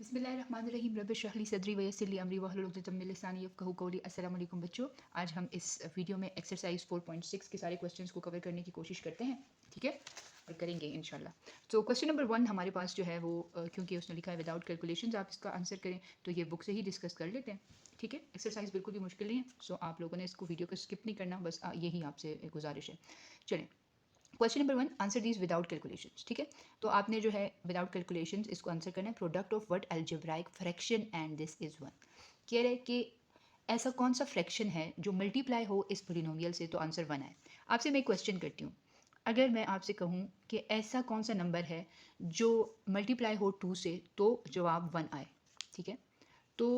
बिस्मिल्लाहिर्रहमानिर्रहीम रब्बिश इश्रह ली सदरी वयस्सिर ली अमरी वहलुल उक़दतम मिन लिसानी यफ़क़हू क़ौली। अस्सलाम वालेकुम बच्चों, आज हम इस वीडियो में एक्सरसाइज 4.6 के सारे क्वेश्चंस को कवर करने की कोशिश करते हैं, ठीक है, और करेंगे इंशाल्लाह। तो क्वेश्चन नंबर 1 हमारे पास जो है वो क्योंकि उसने लिखा है विदाउट कैलकुलेशंस आप इसका आंसर करें, तो ये बुक से ही डिस्कस कर लेते हैं, ठीक है। एक्सरसाइज बिल्कुल भी मुश्किल नहीं है, सो आप लोगों ने इसको वीडियो को स्किप नहीं करना, बस यही आपसे गुजारिश है। चलें, question number 1, answer these without calculations, ठीक है। तो आपने जो है विदाउट कैलकुलेशंस इसको आंसर करना है। Product of what algebraic fraction and this is 1। कह रहे कि ऐसा कौन सा फ्रैक्शन है जो मल्टीप्लाई हो इस पोलिनोमियल से, तो आंसर 1 आए। आपसे मैं क्वेश्चन करती हूँ, अगर मैं आपसे कहूँ कि ऐसा कौन सा नंबर है जो मल्टीप्लाई हो 2 से तो जवाब 1 आए, ठीक है, तो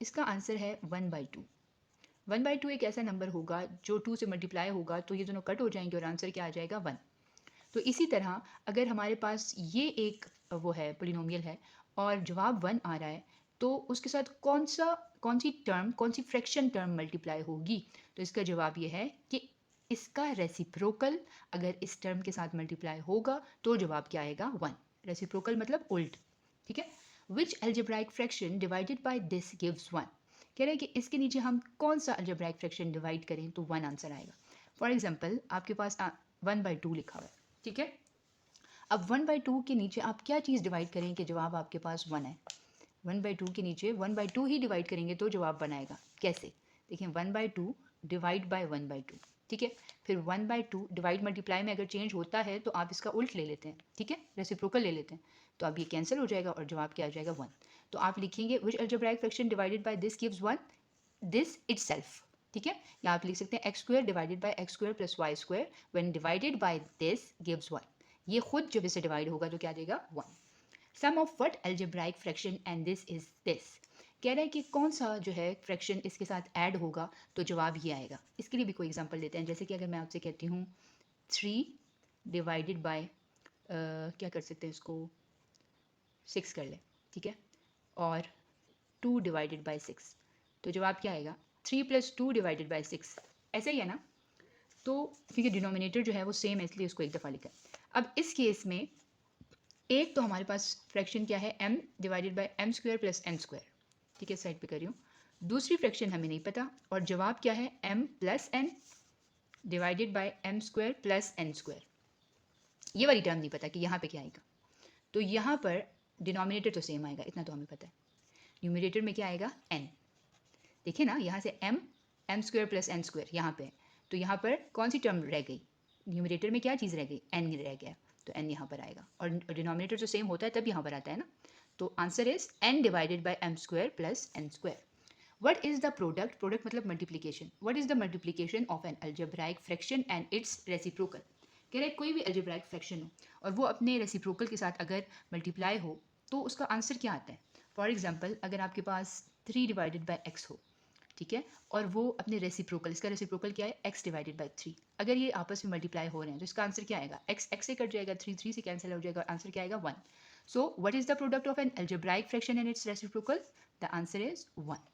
इसका आंसर है 1/2। 1/2 एक ऐसा नंबर होगा जो 2 से मल्टीप्लाई होगा तो ये दोनों कट हो जाएंगे और आंसर क्या आ जाएगा 1। तो इसी तरह अगर हमारे पास ये एक वो है पोलिनोमियल है और जवाब 1 आ रहा है, तो उसके साथ कौन सी टर्म, कौन सी फ्रैक्शन टर्म मल्टीप्लाई होगी, तो इसका जवाब ये है कि इसका रेसिप्रोकल अगर इस टर्म के साथ मल्टीप्लाई होगा तो जवाब क्या आएगा 1। रेसिप्रोकल मतलब उल्ट, ठीक है। Which algebraic fraction divided by this gives 1। कह रहे हैं कि इसके नीचे हम कौन सा अलजेब्राइक फ्रैक्शन डिवाइड करें तो 1 आंसर आएगा। फॉर एग्जाम्पल आपके पास 1/2 लिखा हुआ है, ठीक है। अब 1/2 के नीचे आप क्या चीज़ डिवाइड करें कि जवाब आपके पास 1 है। 1/2 के नीचे 1/2 ही डिवाइड करेंगे तो जवाब बनाएगा। कैसे, देखिए 1/2 डिवाइड बाय 1/2, ठीक है। फिर 1/2 डिवाइड मल्टीप्लाई में अगर चेंज होता है तो आप इसका उल्ट ले लेते हैं, ठीक है, रेसिप्रोकल ले लेते हैं, तो अब ये कैंसिल हो जाएगा और जवाब क्या आ जाएगा 1। तो आप लिखेंगे which algebraic fraction divided by this gives 1, this itself, ठीक है। या आप लिख सकते हैं x² divided by x² plus y² when divided by this gives 1। ये खुद जब इससे डिवाइड होगा तो क्या देगा 1। Sum of what algebraic fraction and this is this. कह रहा है कि कौन सा जो है फ्रैक्शन इसके साथ ऐड होगा तो जवाब ये आएगा। इसके लिए भी कोई एग्जांपल लेते हैं, जैसे कि अगर मैं आपसे कहती हूँ 3 डिवाइडेड बाय क्या कर सकते हैं इसको 6 कर ले, ठीक है, और 2 डिवाइडेड बाय 6, तो जवाब क्या आएगा 3 + 2 डिवाइडेड बाय 6। ऐसा ही है ना, तो क्योंकि डिनोमिनेटर जो है वो सेम है इसलिए उसको एक दफ़ा लिखा। अब इस केस में एक तो हमारे पास फ्रैक्शन क्या है m divided by m² plus n², ठीक है, साइड पे कर रही हूँ। दूसरी फ्रैक्शन हमें नहीं पता और जवाब क्या है m + n divided by m² plus n²। ये वाली टर्म नहीं पता कि यहाँ पे क्या आएगा, तो यहाँ पर डिनोमिनेटर तो सेम आएगा, इतना तो हमें पता है। न्यूमरेटर में क्या आएगा n, देखिए ना, यहाँ से m² प्लस n² यहाँ पे, तो यहाँ पर कौन सी टर्म रह गई, न्यूमरेटर में क्या चीज़ रह गई, n रह गया, तो n यहाँ पर आएगा और डिनोमिनेटर जो सेम होता है तब यहाँ पर आता है ना, तो answer is n divided by m² plus n²। What is the product, product मतलब multiplication, what is the multiplication of an algebraic fraction and its reciprocal. कह रहे कोई भी अलजेब्राइक फ्रैक्शन हो और वो अपने रेसिप्रोकल के साथ अगर मल्टीप्लाई हो तो उसका आंसर क्या आता है। फॉर एग्जाम्पल अगर आपके पास 3 डिवाइडेड बाय x हो, ठीक है, और वो अपने रेसिप्रोकल, इसका रेसिप्रोकल क्या है x डिवाइडेड बाय 3, अगर ये आपस में मल्टीप्लाई हो रहे हैं तो इसका आंसर क्या आएगा, x से कट जाएगा, 3 से कैंसिल हो जाएगा, आंसर क्या आएगा 1। So what is the product of an algebraic fraction and its reciprocal, the answer is 1।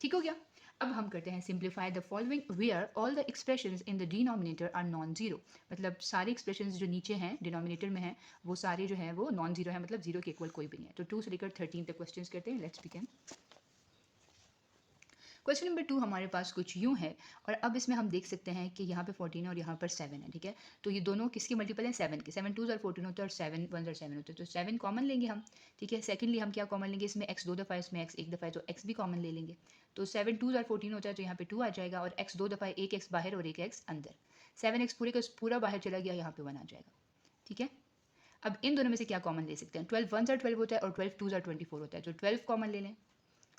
ठीक हो गया। अब हम करते हैं simplify the following where all the expressions in the denominator are non zero. मतलब सारे एक्सप्रेशंस जो नीचे हैं डिनोमिनेटर में हैं वो सारे जो हैं वो नॉन जीरो है, मतलब जीरो के इक्वल कोई भी नहीं है। तो 2 से लेकर 13 तक क्वेश्चंस करते हैं, लेट्स बिगिन। क्वेश्चन नंबर 2 हमारे पास कुछ यूँ है और अब इसमें हम देख सकते हैं कि यहाँ पे 14 है और यहाँ पर 7 है, ठीक है। तो ये दोनों किसके मल्टीपल हैं, 7 के। 7 2s 14 होते हैं और 7 1s 7 होते हैं, तो 7 कॉमन लेंगे हम, ठीक है। सेकेंडली हम क्या कॉमन लेंगे, इसमें x 2 दफ़ा है, इसमें x 1 दफ़ा है, तो x भी कॉमन ले लेंगे। तो 7 2s 14 होता है तो यहाँ पे 2 आ जाएगा और x 2 दफ़ा है, एक x बाहर और एक x अंदर, 7x पूरे का पूरा बाहर चला गया, यहाँ पे 1 आ जाएगा, ठीक है। अब इन दोनों में से क्या कॉमन ले सकते हैं, 12 1s 12 होता है और 12 2s 24 होता है, तो 12 कॉमन ले लें,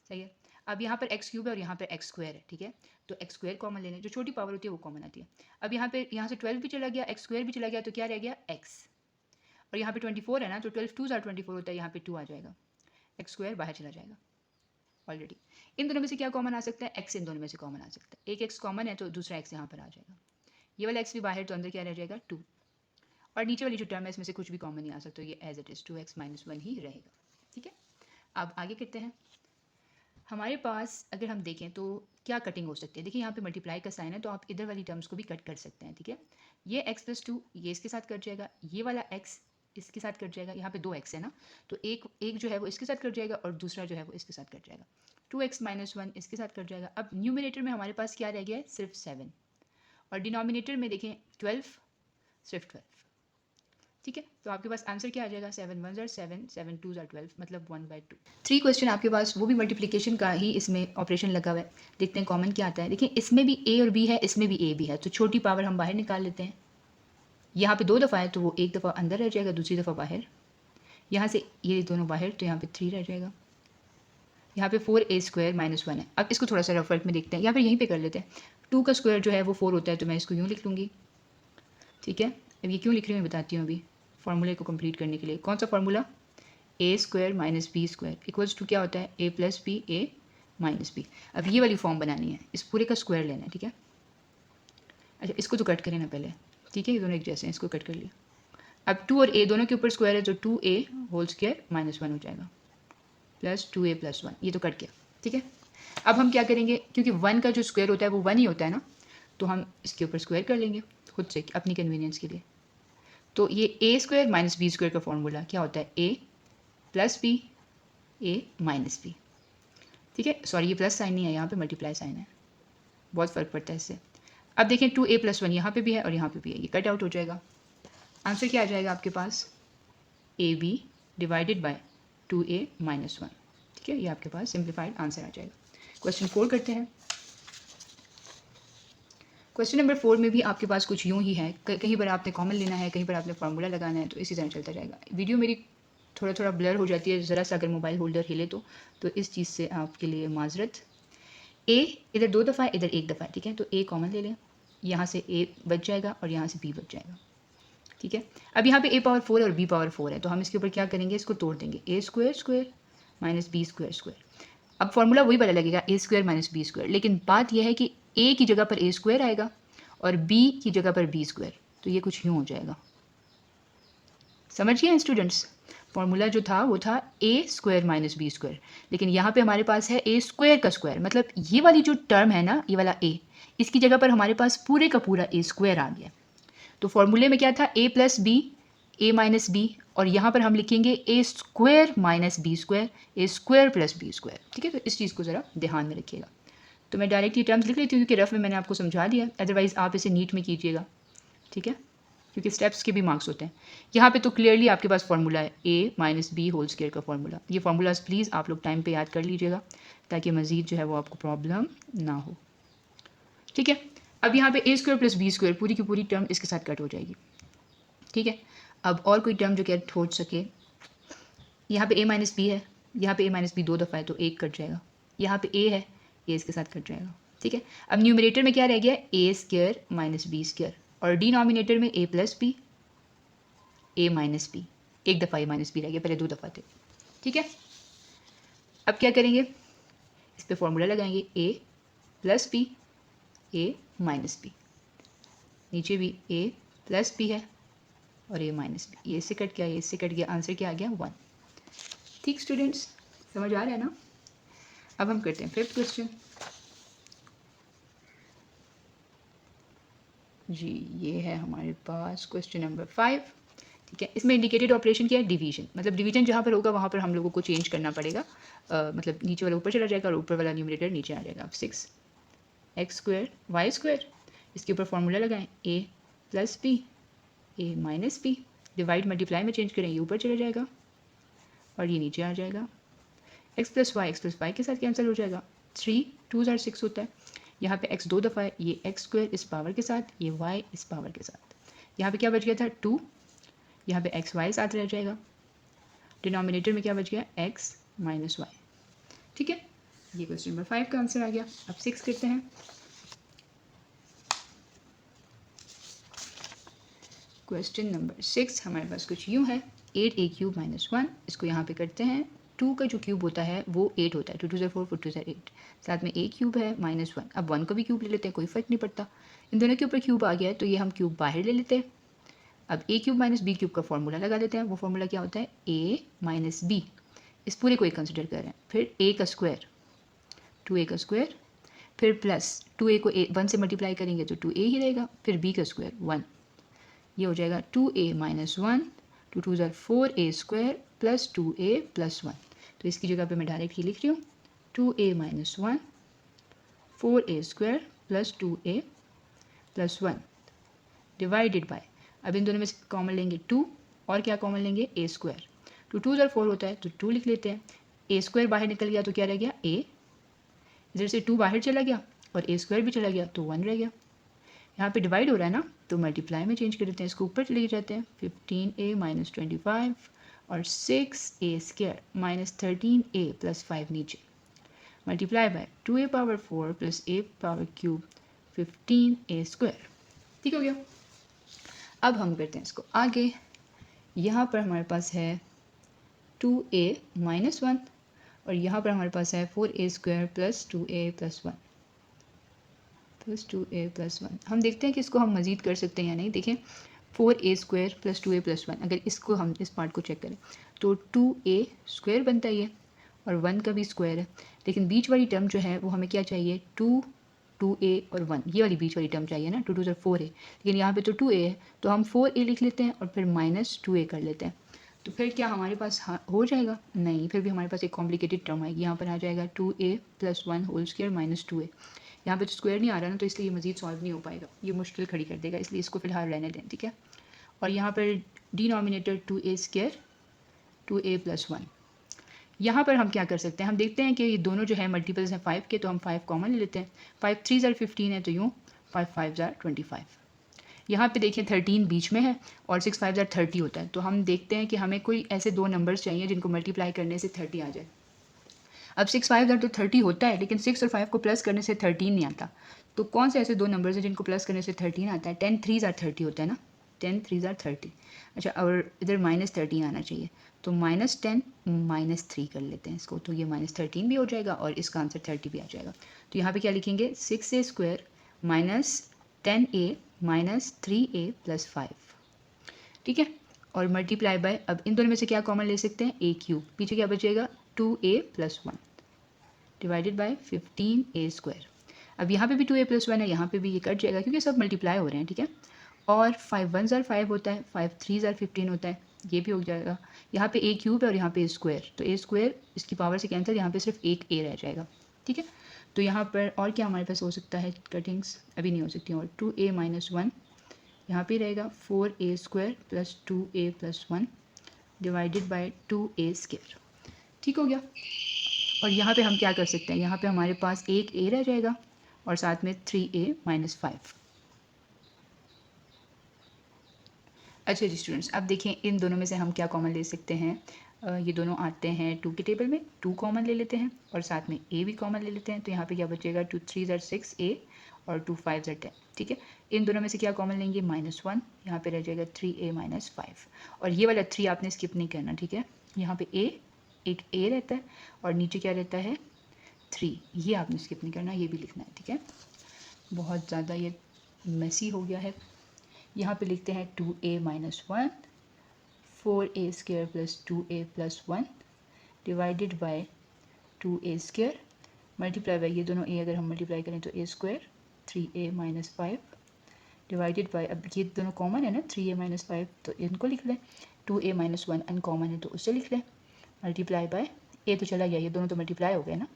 सही है। अब यहाँ पर x³ है और यहाँ पर x² है, ठीक है, तो x² कॉमन लेने, जो छोटी पावर होती है वो कॉमन आती है। अब यहाँ से 12 भी चला गया, x² भी चला गया, तो क्या रह गया x, और यहाँ पे 24 है ना, तो 12 2s 24 होता है, यहाँ पे 2 आ जाएगा, x² बाहर चला जाएगा ऑलरेडी। इन दोनों में से क्या कॉमन आ सकता है, x इन दोनों में से कॉमन आ सकता है, एक x कॉमन है तो दूसरा x यहाँ पर आ जाएगा, ये वाला x भी बाहर, तो अंदर क्या रह जाएगा 2, और नीचे वाली जो टर्म है इसमें से कुछ भी कॉमन नहीं आ सकता, ये एज इट इज़ 2x - 1 ही रहेगा, ठीक है। अब आगे करते हैं। हमारे पास अगर हम देखें तो क्या कटिंग हो सकती है, देखिए यहाँ पे मल्टीप्लाई का साइन है तो आप इधर वाली टर्म्स को भी कट कर सकते हैं, ठीक है। ये x + 2 ये इसके साथ कट जाएगा, ये वाला x इसके साथ कट जाएगा, यहाँ पे 2x है ना, तो एक जो है वो इसके साथ कट जाएगा और दूसरा जो है वो इसके साथ कट जाएगा। 2x - 1 इसके साथ कट जाएगा। अब न्यूमिनेटर में हमारे पास क्या रह गया है, सिर्फ 7, और डिनोमिनेटर में देखें 12, सिर्फ 12। ठीक है, तो आपके पास आंसर क्या आ जाएगा, 7 1 7, 7 2 12, मतलब 1/2। 3 क्वेश्चन आपके पास, वो भी मल्टीप्लिकेशन का ही इसमें ऑपरेशन लगा हुआ है। देखते हैं कॉमन क्या आता है। देखिए इसमें भी a और b है, इसमें भी a b है, तो छोटी पावर हम बाहर निकाल लेते हैं। यहाँ पे 2 दफ़ा है तो वो एक दफ़ा अंदर रह जाएगा, दूसरी दफ़ा बाहर। यहाँ से ये दोनों बाहर, तो यहाँ पे 3 रह जाएगा। यहाँ पे 4a² - 1 है। अब इसको थोड़ा सा रफ वर्क में देखते हैं, या फिर यहीं पे कर लेते हैं। 2 का स्क्वायर जो है वो 4 होता है, तो मैं इसको यूँ लिख लूँगी। ठीक है, अब ये क्यों लिख रही हूँ मैं बताती हूँ अभी, फार्मूले को कंप्लीट करने के लिए। कौन सा formula, a² - b² equals to क्या होता है, a + b a - b। अब ये वाली फॉर्म बनानी है, इस पूरे का स्क्वायर लेना है। ठीक है, अच्छा इसको तो कट करें ना पहले। ठीक है, ये दोनों एक जैसे हैं, इसको कट कर लिया। अब 2 और a दोनों के ऊपर स्क्वायर है, तो 2a² - 1 हो जाएगा, प्लस 2a + 1, ये तो कट गया। ठीक है, अब हम क्या करेंगे, क्योंकि 1 का जो स्क्वायर होता है वो 1 ही होता है ना, तो हम इसके ऊपर स्क्वायर कर लेंगे खुद से अपनी कन्वीनियंस के लिए। तो ये a² - b² का फॉर्मूला क्या होता है, a + b a - b। ठीक है, सॉरी ये प्लस साइन नहीं है, यहाँ पे मल्टीप्लाई साइन है, बहुत फ़र्क पड़ता है इससे। अब देखें 2a + 1 यहाँ पे भी है और यहाँ पे भी है, ये कट आउट हो जाएगा। आंसर क्या आ जाएगा आपके पास, ab / 2a - 1। ठीक है, ये आपके पास सिंप्लीफाइड आंसर आ जाएगा। क्वेश्चन 4 करते हैं। क्वेश्चन नंबर 4 में भी आपके पास कुछ यूँ ही है, कहीं पर आपने कॉमन लेना है, कहीं पर आपने फार्मूला लगाना है, तो इसी तरह चलता जाएगा। वीडियो मेरी थोड़ा थोड़ा ब्लर हो जाती है, ज़रा सा अगर मोबाइल होल्डर हिले तो इस चीज़ से आपके लिए माजरत। a इधर 2 दफ़ा है, इधर 1 दफ़ा है। ठीक है, तो a कॉमन ले लें, यहाँ से a बच जाएगा और यहाँ से b बच जाएगा। ठीक है, अब यहाँ पे a⁴ और b⁴ है, तो हम इसके ऊपर क्या करेंगे, इसको तोड़ देंगे, a² - b²। अब फॉर्मूला वही वाला लगेगा, a² - b², लेकिन बात यह है कि a की जगह पर a² आएगा और b की जगह पर b², तो ये कुछ यूँ हो जाएगा। समझिए स्टूडेंट्स, फॉर्मूला जो था वो था a² - b², लेकिन यहाँ पे हमारे पास है a² का स्क्वायर, मतलब ये वाली जो टर्म है ना, ये वाला a, इसकी जगह पर हमारे पास पूरे का पूरा a² आ गया। तो फॉर्मूले में क्या था, a + b a - b, और यहाँ पर हम लिखेंगे a² - b², a² + b²। ठीक है, तो इस चीज़ को ज़रा ध्यान में रखिएगा। तो मैं डायरेक्ट ये टर्म्स लिख लेती हूँ, क्योंकि रफ में मैंने आपको समझा दिया, अदरवाइज़ आप इसे नीट में कीजिएगा। ठीक है, क्योंकि स्टेप्स के भी मार्क्स होते हैं। यहाँ पे तो क्लियरली आपके पास फार्मूला है a - b² का फार्मूला। ये फार्मूलाज प्लीज़ आप लोग टाइम पे याद कर लीजिएगा, ताकि मज़ीद जो है वो आपको प्रॉब्लम ना हो। ठीक है, अब यहाँ पे a² + b² पूरी की पूरी टर्म इसके साथ कट हो जाएगी। ठीक है, अब और कोई टर्म जो कट हो सके, यहाँ पे a - b है, यहाँ पे a - b 2 दफ़ा है, तो 1 कट जाएगा। यहाँ पे a है, a इसके साथ कट जाएगा। ठीक है, अब न्यूमरेटर में क्या रह गया, a² - b², और डिनोमिनेटर में a + b a - b, एक दफ़ा a - b रह गया, पहले 2 दफ़ा थे। ठीक है, अब क्या करेंगे, इस पे फॉर्मूला लगाएंगे, a + b a - b, नीचे भी a + b है और a - b, ये इससे कट गया, ये इससे कट गया, आंसर क्या आ गया, 1। ठीक स्टूडेंट्स, समझ आ रहा है ना। अब हम करते हैं 5th क्वेश्चन। जी ये है हमारे पास क्वेश्चन नंबर 5। ठीक है, इसमें इंडिकेटेड ऑपरेशन क्या है, डिवीजन, मतलब डिवीजन जहाँ पर होगा वहाँ पर हम लोगों को चेंज करना पड़ेगा। मतलब नीचे वाला ऊपर चला जाएगा और ऊपर वाला न्यूमरेटर नीचे आ जाएगा। अब 6x² y², इसके ऊपर फॉर्मूला लगाएं, a + b a - b, divide multiply में चेंज करें, ये ऊपर चला जाएगा और ये नीचे आ जाएगा। x + y के साथ कैंसिल हो जाएगा, 3 2 6 होता है। यहाँ पे x 2 दफ़ा है, ये x² इस पावर के साथ, ये y इस पावर के साथ। यहाँ पे क्या बच गया था, 2, यहाँ पे एक्स वाई साथ रह जाएगा। डिनोमिनेटर में क्या बच गया, x - y। ठीक है, ये क्वेश्चन नंबर 5 का आंसर आ गया। अब 6 करते हैं। क्वेश्चन नंबर 6 हमारे पास कुछ यूँ है, 8a³ - 1, इसको यहाँ पे करते हैं। 2 का जो क्यूब होता है वो 8 होता है, 2 2 4 4 2 8, साथ में a³ है -1। अब 1 को भी क्यूब ले लेते हैं, कोई फ़र्क नहीं पड़ता, इन दोनों के ऊपर क्यूब आ गया है, तो ये हम क्यूब बाहर ले लेते हैं। अब a³ - b³ का फॉर्मूला लगा देते हैं। वो फॉर्मूला क्या होता है, a - b, इस पूरे को एक कंसिडर कर रहे हैं, फिर a का स्क्वायर 2a का स्क्वायर, फिर प्लस 2a को 1 से मल्टीप्लाई करेंगे तो 2a ही रहेगा, फिर b का स्क्वायर 1, ये हो जाएगा 2a - 1 2 2 ज़ार 4a² प्लस 2a प्लस 1। तो इसकी जगह पे मैं डायरेक्ट ही लिख रही हूँ 2a minus 1 4a² plus 2a plus 1 divided by, अब इन दोनों में से कॉमन लेंगे 2 और क्या कॉमन लेंगे a²। 2 2 ज़ार 4 होता है तो 2 लिख लेते हैं, a² बाहर निकल गया तो क्या रह गया a, इधर से 2 बाहर चला गया और a² भी चला गया तो 1 रह गया। यहाँ पे डिवाइड हो रहा है ना तो मल्टीप्लाई में चेंज कर देते हैं, इसको ऊपर ले जाते हैं 15a माइनस 25 और 6a² माइनस 13a प्लस 5 नीचे multiply by 2a power 4 plus a power cube 15a²। ठीक हो गया। अब हम करते हैं इसको आगे। यहाँ पर हमारे पास है 2a माइनस 1 और यहाँ पर हमारे पास है 4a² plus 2a plus 1 plus 2a plus 1। हम देखते हैं कि इसको हम मज़ीद कर सकते हैं या नहीं। देखें 4a² प्लस 2a प्लस 1, अगर इसको हम इस पार्ट को चेक करें तो 2a² बनता है ये और 1 का भी स्क्वायर है, लेकिन बीच वाली टर्म जो है वो हमें क्या चाहिए 2a और 1, ये वाली बीच वाली टर्म चाहिए ना। 2 2 ज़ार 4a, लेकिन यहाँ पे तो 2a है तो हम 4a लिख लेते हैं और फिर माइनस 2a कर लेते हैं। तो फिर क्या हमारे पास हो जाएगा? नहीं, फिर भी हमारे पास एक कॉम्प्लिकेटेड टर्म आएगी। यहाँ पर आ जाएगा 2a plus 1 whole square minus 2a। यहाँ पे तो स्क्वायर नहीं आ रहा ना तो इसलिए ये मज़ीद सॉल्व नहीं हो पाएगा, ये मुश्किल खड़ी कर देगा, इसलिए इसको फिलहाल रहने दें। ठीक है। और यहाँ पर डिनोमिनेटर 2a² 2a प्लस 1। यहाँ पर हम क्या कर सकते हैं, हम देखते हैं कि ये दोनों जो है मल्टीपल्स हैं 5 के, तो हम 5 कॉमन ले लेते हैं। 5 3 ज़ार 15 है तो यूँ 5 5 ज़ार 25। यहाँ पे देखिए 13 बीच में है और 6 5 ज़ार 30 होता है, तो हम देखते हैं कि हमें कोई ऐसे दो नंबर्स चाहिए जिनको मल्टीप्लाई करने से 30 आ जाए। अब 6 5 ज़ार तो 30 होता है, लेकिन 6 और 5 को प्लस करने से 13 नहीं आता। तो कौन से ऐसे दो नंबर्स हैं जिनको प्लस करने से 13 आता है? 10 3 ज़ार 30 होता है ना, 10 3 ज़ार 30। अच्छा, और इधर माइनस 13 आना चाहिए, तो -10 -3 कर लेते हैं इसको, तो ये -13 भी हो जाएगा और इसका आंसर 30 भी आ जाएगा। तो यहाँ पे क्या लिखेंगे 6a² minus 10a minus 3a plus 5। ठीक है। और मल्टीप्लाई बाय, अब इन दोनों में से क्या कॉमन ले सकते हैं a³, पीछे क्या बचेगा 2a plus 1 divided by 15a²। अब यहाँ पे भी 2a प्लस 1 है, यहाँ पे भी ये कट जाएगा क्योंकि सब मल्टीप्लाई हो रहे हैं। ठीक है। और 5 1 ज़ार 5 होता है, 5 3 ज़ार 15 होता है, ये भी हो जाएगा। यहाँ पे a³ है और यहाँ पे a², तो a² इसकी पावर से कैंसिल, यहाँ पे सिर्फ एक a रह जाएगा। ठीक है। तो यहाँ पर और क्या हमारे पास हो सकता है, कटिंग्स अभी नहीं हो सकती। और 2a माइनस 1 यहाँ पे रहेगा 4a² plus 2a plus 1 divided by 2a²। ठीक हो गया। और यहाँ पे हम क्या कर सकते हैं, यहाँ पे हमारे पास एक a रह जाएगा और साथ में 3a माइनस 5। अच्छा जी स्टूडेंट्स, अब देखें इन दोनों में से हम क्या कॉमन ले सकते हैं। ये दोनों आते हैं 2 के टेबल में, 2 कॉमन ले लेते हैं और साथ में a भी कॉमन ले लेते हैं। तो यहाँ पे क्या बचेगा 2 3 ज़ार 6a और 2 5 ज़ार 10। ठीक है। इन दोनों में से क्या कॉमन लेंगे -1, यहाँ पे रह जाएगा 3a माइनस 5 और ये वाला 3 आपने स्किप नहीं करना। ठीक है। यहाँ पे एक a रहता है और नीचे क्या रहता है 3, ये आपने स्किप नहीं करना, ये भी लिखना है। ठीक है। बहुत ज़्यादा ये मेसी हो गया है। यहाँ पे लिखते हैं 2a minus 1 4a² plus 2a plus 1 divided by 2a² multiply by, ये दोनों a अगर हम मल्टीप्लाई करें तो a² 3a minus 5 divided by, अब ये दोनों कॉमन है ना 3a माइनस 5, तो इनको लिख लें। 2a माइनस 1 अनकॉमन है तो उससे लिख लें, मल्टीप्लाई बाय a तो चला गया, ये दोनों तो मल्टीप्लाई हो गए ना,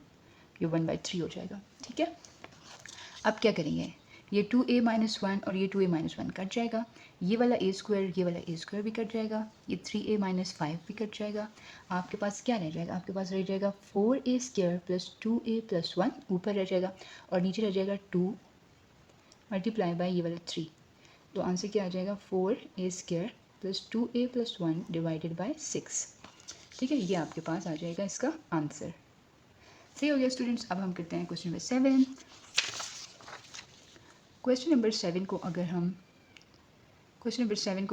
ये 1/3 हो जाएगा। ठीक है। अब क्या करेंगे, ये 2a माइनस 1 और ये 2a माइनस 1 कट जाएगा, ये वाला a² ये वाला a² भी कट जाएगा, ये 3a माइनस 5 भी कट जाएगा। आपके पास क्या रह जाएगा, आपके पास रह जाएगा 4a² प्लस 2a प्लस 1 ऊपर रह जाएगा और नीचे रह जाएगा 2 मल्टीप्लाई बाय ये वाला 3। तो आंसर क्या आ जाएगा 4a² plus 2a plus 1 divided by 6। ठीक है, ये आपके पास आ जाएगा इसका आंसर। सही हो गया स्टूडेंट्स। अब हम करते हैं क्वेश्चन नंबर 7। क्वेश्चन नंबर 7 को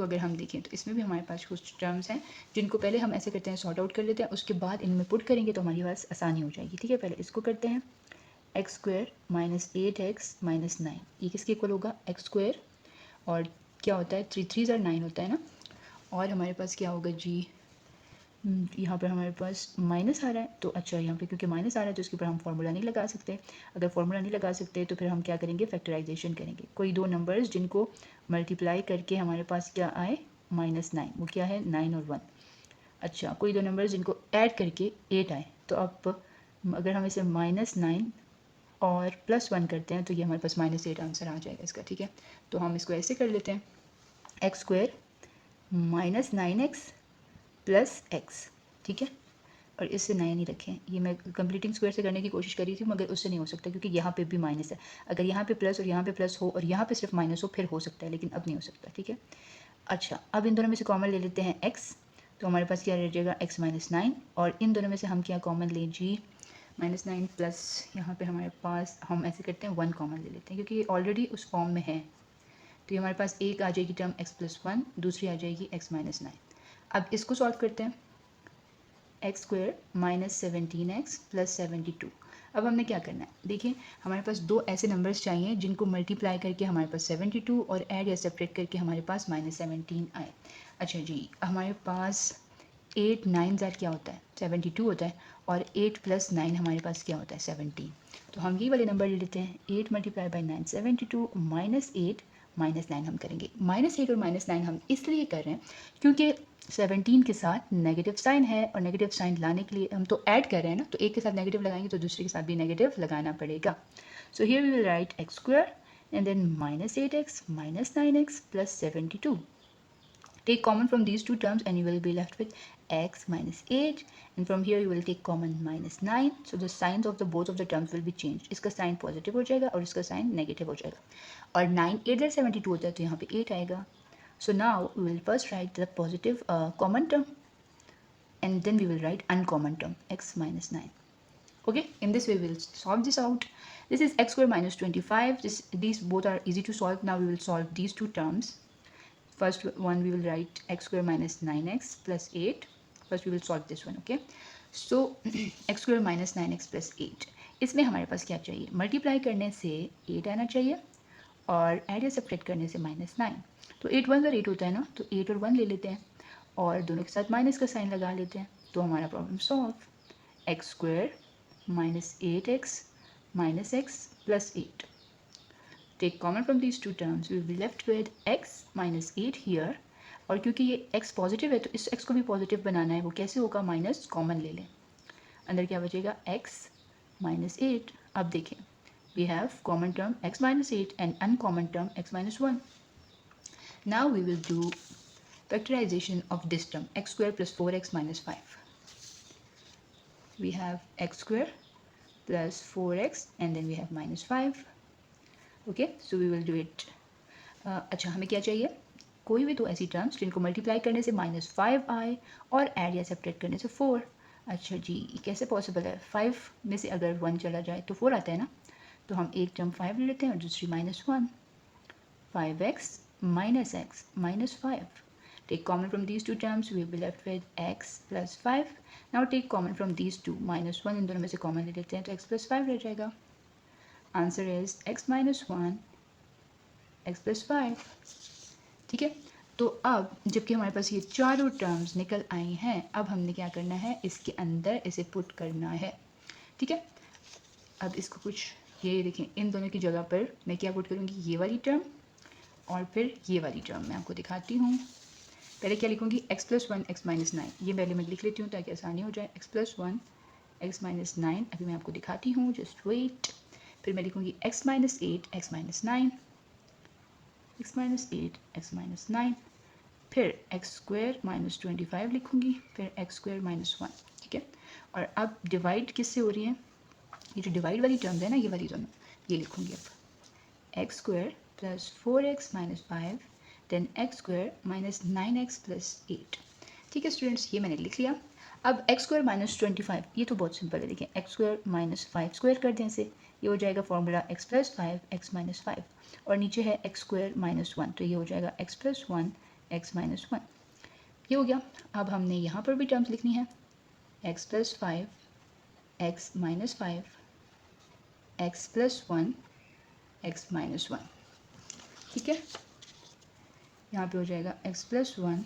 अगर हम देखें तो इसमें भी हमारे पास कुछ टर्म्स हैं जिनको पहले हम ऐसे करते हैं सॉर्ट आउट कर लेते हैं, उसके बाद इनमें पुट करेंगे तो हमारी पास आसानी हो जाएगी। ठीक है। पहले इसको करते हैं x² माइनस 8x माइनस 9, ये किसके इक्वल होगा x² और क्या होता है 3 3 ज़ार 9 होता है ना, और हमारे पास क्या होगा जी, यहाँ पर हमारे पास माइनस आ रहा है, तो अच्छा यहाँ पे क्योंकि माइनस आ रहा है तो इसके ऊपर हम फार्मूला नहीं लगा सकते। अगर फार्मूला नहीं लगा सकते तो फिर हम क्या करेंगे फैक्टराइजेशन करेंगे। कोई दो नंबर्स जिनको मल्टीप्लाई करके हमारे पास क्या आए -9, वो क्या है 9 और 1। अच्छा, कोई दो नंबर जिनको ऐड करके 8 आए, तो अब अगर हम इसे -9 और +1 करते हैं तो ये हमारे पास -8 आंसर आ जाएगा इसका। ठीक है, तो हम इसको ऐसे कर लेते हैं, x² -9x + x। ठीक है, और इससे 9 ही रखें। ये मैं कंप्लीटिंग स्क्वायर से करने की कोशिश कर रही थी मगर उससे नहीं हो सकता क्योंकि यहाँ पे भी माइनस है। अगर यहाँ पे प्लस और यहाँ पे प्लस हो और यहाँ पे सिर्फ माइनस हो फिर हो सकता है, लेकिन अब नहीं हो सकता। ठीक है, अच्छा, अब इन दोनों में से कॉमन ले लेते हैं x, तो हमारे पास क्या रह जाएगा x - 9, और इन दोनों में से हम क्या कॉमन लें जी, -9 प्लस यहाँ पे हमारे पास हम ऐसे करते हैं 1 कॉमन ले लेते हैं क्योंकि ये ऑलरेडी उस फॉर्म में है। तो ये हमारे पास एक आ जाएगी टर्म x + 1, दूसरी आ जाएगी x - 9। अब इसको सॉल्व करते हैं, x² -17x + 72। अब हमने क्या करना है, देखिए हमारे पास दो ऐसे नंबर्स चाहिए जिनको मल्टीप्लाई करके हमारे पास 72 और ऐड या सेपरेट करके हमारे पास -17 आए। अच्छा जी, हमारे पास 8 9 ज़ाट क्या होता है 72 होता है, और 8 + 9 हमारे पास क्या होता है 17। तो हम ये वाले नंबर ले लेते हैं, 8 × 9 72 -8 -9 हम करेंगे। -8 और -9 हम इसलिए कर रहे हैं क्योंकि 17 के साथ नेगेटिव साइन है, और नेगेटिव साइन लाने के लिए हम तो ऐड कर रहे हैं ना, तो एक के साथ नेगेटिव लगाएंगे तो दूसरे के साथ भी नेगेटिव लगाना पड़ेगा। So here we will write x² and then -8x -9x + 72. Take common from these two terms and you will be left with x - 8, and from here you will take common -9. So the signs of the both of the terms will be changed. इसका sign positive हो जाएगा और इसका sign negative हो जाएगा, और 9 8 72 होता है तो यहाँ पे 8 आएगा। So now we will first write the positive common term, and then we will write uncommon term x - 9. Okay, in this way we will solve this out. This is x² -25. These both are easy to solve. Now we will solve these two terms. First one we will write x² -9x + 8. First we will solve this one. Okay, so x² -9x + 8, इसमें हमारे पास क्या चाहिए, multiply करने से 8 आना चाहिए और add या सब्ट्रैक्ट करने से -9। तो 8 1 ज़ा 8 होता है ना, तो 8 और 1 ले लेते हैं और दोनों के साथ माइनस का साइन लगा लेते हैं, तो हमारा problem solve. x² -8x -x + 8. Take common from these two terms. We will be left with x - 8 here, और क्योंकि ये x पॉजिटिव है तो इस x को भी पॉजिटिव बनाना है, वो कैसे होगा, माइनस कॉमन ले लें, अंदर क्या बचेगा x - 8। अब देखें, we have common term x - 8 and uncommon term x - 1. Now we will do factorization of this term x² + 4x - 5. We have x² + 4x and then we have -5. Okay, so we will do it. अच्छा, हमें क्या चाहिए, कोई भी दो ऐसी terms जिनको multiply करने से -5 आए और ऐड या सेपरेट करने से 4। अच्छा जी, कैसे पॉसिबल है, 5 में से अगर 1 चला जाए तो 4 आता है ना, तो हम एक टर्म 5 ले लेते हैं और दूसरी -1, 5x - x -5. Take common from these two terms, we will be left with x + 5. Now take common from these two, -1 इन दोनों में से कॉमन ले लेते हैं तो x + 5 रह जाएगा। Answer is x - 1 x + 5। ठीक है, तो अब जबकि हमारे पास ये चारों टर्म्स निकल आई हैं, अब हमने क्या करना है, इसके अंदर इसे पुट करना है। ठीक है, अब इसको कुछ, ये देखें, इन दोनों की जगह पर मैं क्या पुट करूँगी, ये वाली टर्म और फिर ये वाली टर्म। मैं आपको दिखाती हूँ, पहले क्या लिखूँगी, x + 1 x - 9, ये पहले मैं लिख लेती हूँ ताकि आसानी हो जाए। x + 1 x - 9, अभी मैं आपको दिखाती हूँ, जस्ट वेट। फिर मैं लिखूँगी x - 8 x - 9, x - 8 x - 9, फिर x² -25 लिखूँगी, फिर x² -1। ठीक है, और अब डिवाइड किससे हो रही है, ये जो डिवाइड वाली टर्म्स है ना, ये वाली दोनों, ये लिखूँगी अब, x² + 4x - 5 then x² - 9x + 8। ठीक है स्टूडेंट्स, ये मैंने लिख लिया। अब x² -25, ये तो बहुत सिंपल है, देखें x² -5² कर दें इसे, ये हो जाएगा फॉर्मूला x + 5 x - 5, और नीचे है x² -1, तो ये हो जाएगा x + 1 x - 1। ये हो गया। अब हमने यहाँ पर भी टर्म्स लिखनी है, x + 5 x - 5 x + 1 x - 1। ठीक है, यहाँ पे हो जाएगा x + 1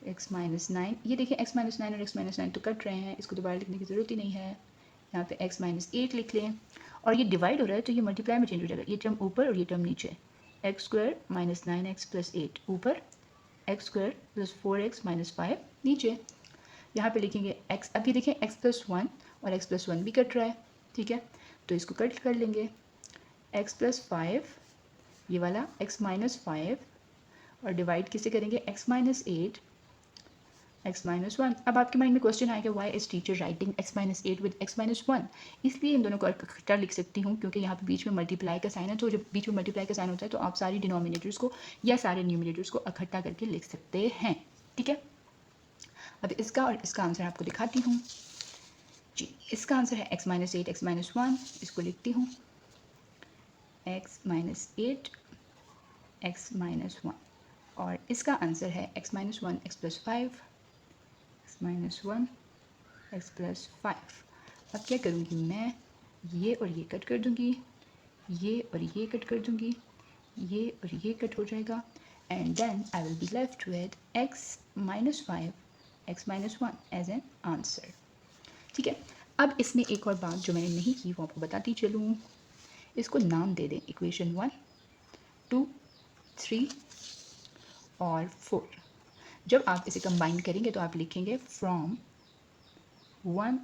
x - 9। ये देखिए x - 9 और x - 9 तो कट रहे हैं, इसको दोबारा लिखने की ज़रूरत ही नहीं है। यहाँ पे x - 8 लिख लें, और ये डिवाइड हो रहा है तो ये मल्टीप्लाई में चेंज हो जाएगा, ये टर्म ऊपर और ये टर्म नीचे। x² - 9x + 8 ऊपर, x square plus 4x minus 5 नीचे। यहाँ पे लिखेंगे x, अब ये देखें x प्लस 1 और x प्लस 1 भी कट रहा है, ठीक है, तो इसको कट कर लेंगे। x प्लस 5 ये वाला x माइनस 5 और डिवाइड किसे करेंगे x माइनस 8 x माइनस 1। अब आपके माइंड में क्वेश्चन आएगा why is teacher writing x minus 8 with x minus 1। इसलिए इन दोनों को इकट्ठा लिख सकती हूँ क्योंकि यहाँ पे बीच में मल्टीप्लाई का साइन है, तो जब बीच में मल्टीप्लाई का साइन होता है तो आप सारी डिनोमिनेटर्स को या सारे न्यूमिनेटर्स को इकट्ठा करके लिख सकते हैं, ठीक है। अब इसका और इसका आंसर आपको दिखाती हूँ जी। इसका आंसर है x माइनस 8 x माइनस 1, इसको लिखती हूँ x माइनस 8 x माइनस 1, और इसका आंसर है x minus 1 x plus 5 x minus 1 x plus 5। अब क्या करूँगी मैं, ये और ये कट कर दूँगी, ये और ये कट कर दूँगी, ये और ये कट हो जाएगा, and then I will be left with x minus 5 x minus 1 as an answer, ठीक है। अब इसमें एक और बात जो मैंने नहीं की वो आपको बताती चलूँ। इसको नाम दे दें इक्वेशन 1 2 3 और 4। जब आप इसे कंबाइन करेंगे तो आप लिखेंगे from 1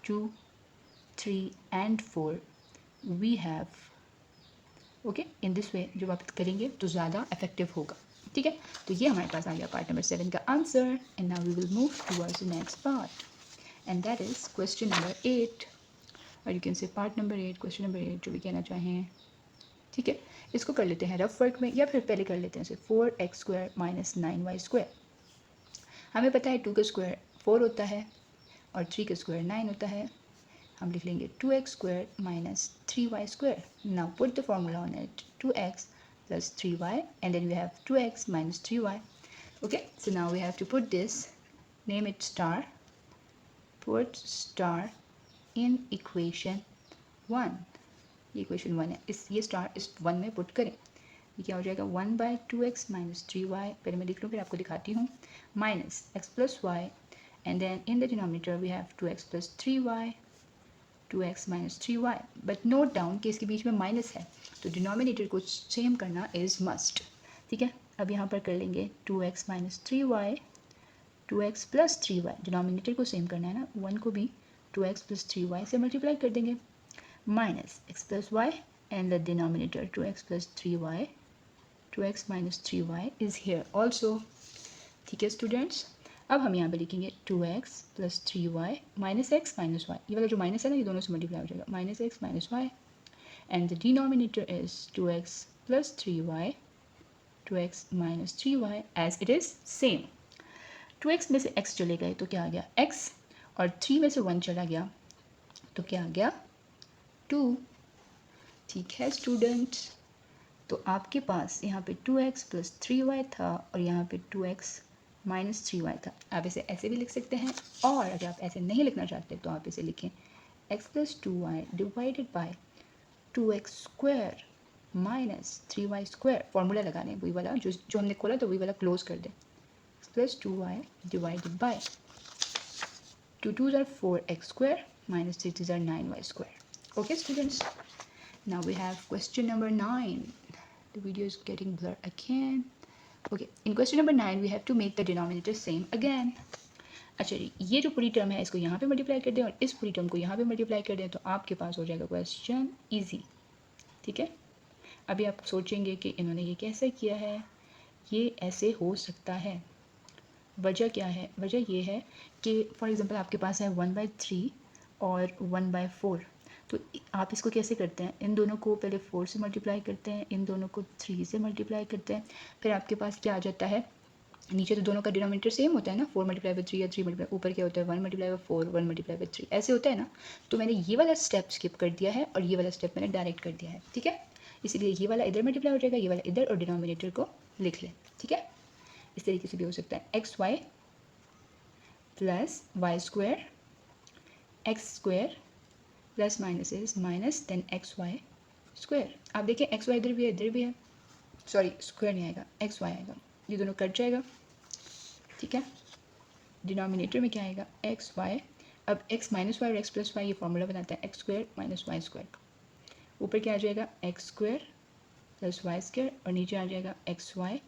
2 3 and 4 we have, okay, in this way जब आप करेंगे तो ज़्यादा इफेक्टिव होगा, ठीक है। तो ये हमारे पास आ गया पार्ट नंबर 7 का answer, and now we will move towards the next part, and that is question number 8, और you can say part number 8, question number 8 जो भी कहना चाहें, ठीक है। इसको कर लेते हैं रफ वर्क में, या फिर पहले कर लेते हैं 4x square minus 9y square. हमें पता है 2 का स्क्वायर 4 होता है और 3 का स्क्वायर 9 होता है। हम लिख लेंगे 2x square minus 3y square. Now put the formula on it, 2x plus 3y, and then we have 2x minus 3y. Okay, so now we have to put this, name it star, put star in equation 1. ये equation 1 है, ये star इस 1 में put करें, ये क्या हो जाएगा 1/2x माइनस 3y, पहले मैं लिख लूँ फिर आपको दिखाती हूँ, minus x plus y, and then in the denominator we have 2x plus 3y, 2x minus 3y, but note down कि इसके बीच में माइनस है तो डिनोमिनेटर को सेम करना इज़ मस्ट, ठीक है। अब यहाँ पर कर लेंगे 2x minus 3y 2x plus 3y, denominator को सेम करना है ना, 1 को भी 2x प्लस 3y से मल्टीप्लाई कर देंगे, minus x plus y, and the denominator 2x plus 3y, 2x minus 3y is here also, ठीक है स्टूडेंट्स। अब हम यहाँ पे लिखेंगे 2x plus 3y minus x minus y, ये वाला जो माइनस है ना ये दोनों से मल्टीप्लाई हो जाएगा, minus x minus y, and the denominator is 2x plus 3y 2x minus 3y as it is same। 2x में से x चले गए तो क्या आ गया x, और 3 में से 1 चला गया तो क्या आ गया 2, ठीक है स्टूडेंट्स। तो आपके पास यहाँ पे 2x प्लस 3y था और यहाँ पे 2x माइनस 3y था। आप इसे ऐसे भी लिख सकते हैं, और अगर आप ऐसे नहीं लिखना चाहते तो आप इसे लिखें x plus 2y divided by 2x square minus 3y square. Formula लगा लें वही वाला जो हमने खोला तो वही वाला क्लोज कर दें, x plus 2y divided by 2 2s are 4x square minus 3 3s are 9y square। Okay students, now we have question number 9. The video is getting blurred again. Okay, in question number 9 we have to make the denominator same again. अच्छा जी, ये जो पूरी term है इसको यहाँ पे multiply कर दें और इस पूरी टर्म को यहाँ पे मल्टीप्लाई कर दें तो आपके पास हो जाएगा क्वेश्चन इजी, ठीक है। अभी आप सोचेंगे कि इन्होंने ये कैसे किया है, ये ऐसे हो सकता है। वजह क्या है, वजह ये है कि फॉर एग्ज़ाम्पल आपके पास है 1/3 और 1/4, तो आप इसको कैसे करते हैं, इन दोनों को पहले 4 से मल्टीप्लाई करते हैं, इन दोनों को 3 से मल्टीप्लाई करते हैं, फिर आपके पास क्या आ जाता है, नीचे तो दोनों का डिनोमिनेटर सेम होता है ना, 4 मल्टीप्लाई बाई 3 या 3 मल्टीप्लाई, ऊपर क्या होता है 1 मल्टीप्लाई बाई 4 1 मल्टीप्लाई बाई 3, ऐसे होता है ना। तो मैंने ये वाला स्टेप स्किप कर दिया है और ये वाला स्टेप मैंने डायरेक्ट कर दिया है, ठीक है। इसीलिए ये वाला इधर मल्टीप्लाई हो जाएगा, ये वाला इधर, और डिनोमिनेटर को लिख लें, ठीक है। इस तरीके से भी हो सकता है, x y plus y square x square plus minus is minus then x y square. आप देखिए एक्स वाई इधर भी है इधर भी है, सॉरी स्क्वायर नहीं आएगा एक्स वाई आएगा, ये दोनों कट जाएगा, ठीक है। डिनोमिनेटर में क्या आएगा एक्स वाई, अब एक्स माइनस वाई और एक्स प्लस वाई ये फॉर्मूला बनाता है x square minus y square का, ऊपर क्या आ जाएगा x square plus y square और नीचे आ जाएगा x y